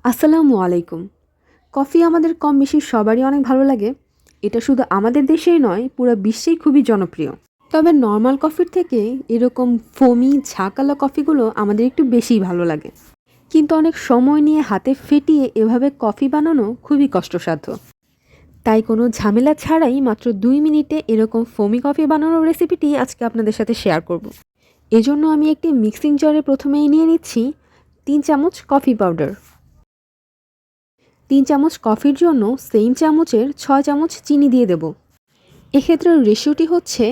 আসসালামু আলাইকুম। কফি আমাদের কম বেশি সবারই অনেক ভালো লাগে। এটা শুধু আমাদের দেশেই নয়, পুরো বিশ্বেই খুবই জনপ্রিয়। তবে নর্মাল কফির থেকে এরকম ফোমি ঝাঁকালা কফিগুলো আমাদের একটু বেশিই ভালো লাগে। কিন্তু অনেক সময় নিয়ে হাতে ফেটিয়ে এভাবে কফি বানানো খুবই কষ্টসাধ্য। তাই কোনো ঝামেলা ছাড়াই মাত্র 2 মিনিটে এরকম ফোমি কফি বানানোর রেসিপিটি আজকে আপনাদের সাথে শেয়ার করব। এজন্য আমি একটি মিক্সিং জারে প্রথমেই নিয়ে নিচ্ছি 3 চামচ কফি পাউডার। 3 চামচ কফির জন্য সেম চামচের 6 চামচ চিনি দিয়ে দেব। এক্ষেত্রে রেশিওটি হচ্ছে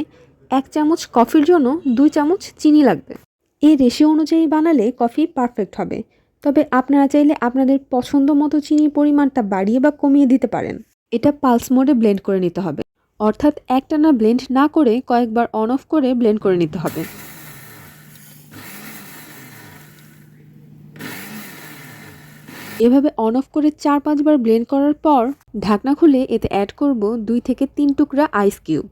1 চামচ কফির জন্য 2 চামচ চিনি লাগবে। এই রেশিও অনুযায়ী বানালে কফি পারফেক্ট হবে। তবে আপনারা চাইলে আপনাদের পছন্দ মতো চিনির পরিমাণটা বাড়িয়ে বা কমিয়ে দিতে পারেন। এটা পালস মোডে ব্লেন্ড করে নিতে হবে, অর্থাৎ একটানা ব্লেন্ড না করে কয়েকবার অন অফ করে ব্লেন্ড করে নিতে হবে। এভাবে অন অফ করে 4-5 বার ব্লেন্ড করার পর ঢাকনা খুলে এতে অ্যাড করব 2 থেকে 3 টুকরা আইস কিউব।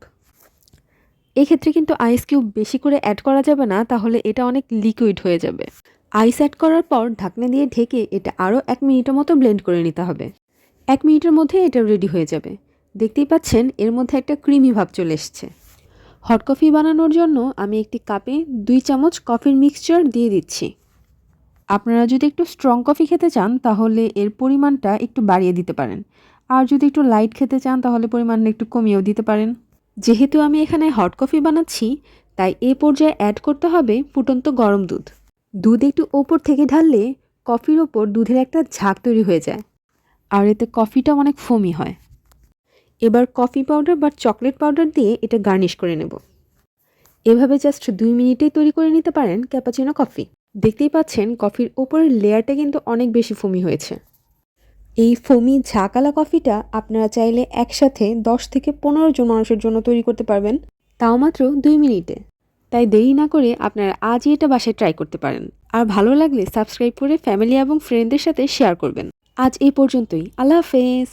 এক্ষেত্রে কিন্তু আইস কিউব বেশি করে অ্যাড করা যাবে না, তাহলে এটা অনেক লিকুইড হয়ে যাবে। আইস অ্যাড করার পর ঢাকনা দিয়ে ঢেকে এটা আরও 1 মিনিটের মতো ব্লেন্ড করে নিতে হবে। 1 মিনিটের মধ্যে এটা রেডি হয়ে যাবে। দেখতেই পাচ্ছেন এর মধ্যে একটা ক্রিমি ভাব চলে এসছে। হট কফি বানানোর জন্য আমি একটি কাপে 2 চামচ কফির মিক্সচার দিয়ে দিচ্ছি। আপনারা যদি একটু স্ট্রং কফি খেতে চান তাহলে এর পরিমাণটা একটু বাড়িয়ে দিতে পারেন, আর যদি একটু লাইট খেতে চান তাহলে পরিমাণটা একটু কমিয়েও দিতে পারেন। যেহেতু আমি এখানে হট কফি বানাচ্ছি, তাই এই পর্যায়ে অ্যাড করতে হবে ফুটন্ত গরম দুধ। দুধ একটু ওপর থেকে ঢাললে কফির ওপর দুধের একটা ঝাঁক তৈরি হয়ে যায়, আর এতে কফিটা অনেক ফোমি হয়। এবার কফি পাউডার বা চকলেট পাউডার দিয়ে এটা গার্নিশ করে নেব। এভাবে জাস্ট 2 মিনিটেই তৈরি করে নিতে পারেন ক্যাপাচিনো কফি। দেখতেই পাচ্ছেন কফির ওপরের লেয়ারটা কিন্তু অনেক বেশি ফোমি হয়েছে। এই ফোমি ঝাঁকালা কফিটা আপনারা চাইলে একসাথে 10 থেকে 15 জন মানুষের জন্য তৈরি করতে পারবেন, তাও মাত্র 2 মিনিটে। তাই দেরি না করে আপনারা আজই এটা বাসায় ট্রাই করতে পারেন। আর ভালো লাগলে সাবস্ক্রাইব করে ফ্যামিলি এবং ফ্রেন্ডদের সাথে শেয়ার করবেন। আজ এই পর্যন্তই। আল্লাহ হাফেজ।